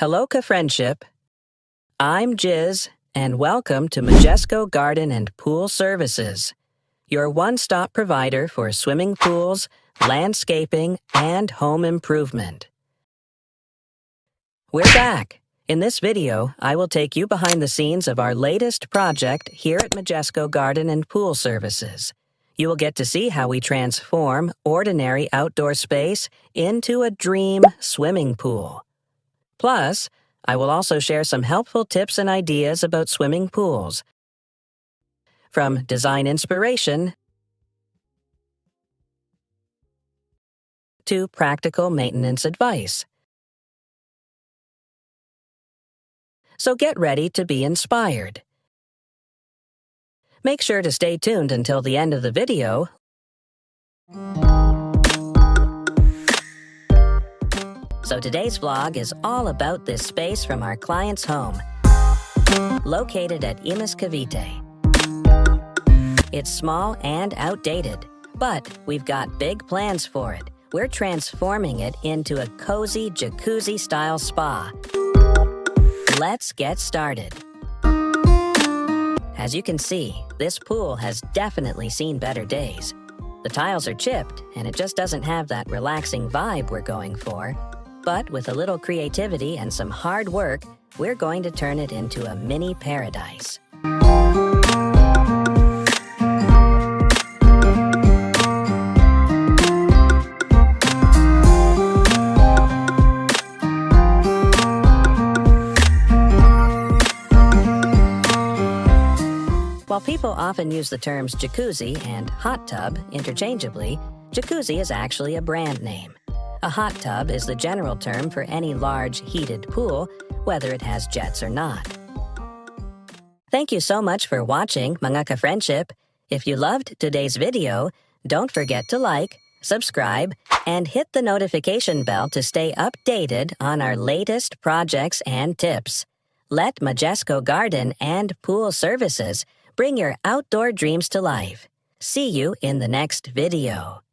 Hello, friendship. I'm Jiz, and welcome to Magesco Garden and Pool Services, your one-stop provider for swimming pools, landscaping, and home improvement. We're back. In this video, I will take you behind the scenes of our latest project here at Magesco Garden and Pool Services. You will get to see how we transform ordinary outdoor space into a dream swimming pool. Plus, I will also share some helpful tips and ideas about swimming pools, from design inspiration to practical maintenance advice. So get ready to be inspired. Make sure to stay tuned until the end of the video. So today's vlog is all about this space from our client's home, located at Imus, Cavite. It's small and outdated, but we've got big plans for it. We're transforming it into a cozy jacuzzi-style spa. Let's get started. As you can see, this pool has definitely seen better days. The tiles are chipped, and it just doesn't have that relaxing vibe we're going for. But with a little creativity and some hard work, we're going to turn it into a mini paradise. While people often use the terms jacuzzi and hot tub interchangeably, jacuzzi is actually a brand name. A hot tub is the general term for any large heated pool, whether it has jets or not. Thank you so much for watching, mga ka-friendship. If you loved today's video, don't forget to like, subscribe, and hit the notification bell to stay updated on our latest projects and tips. Let Magesco Garden and Pool Services bring your outdoor dreams to life. See you in the next video.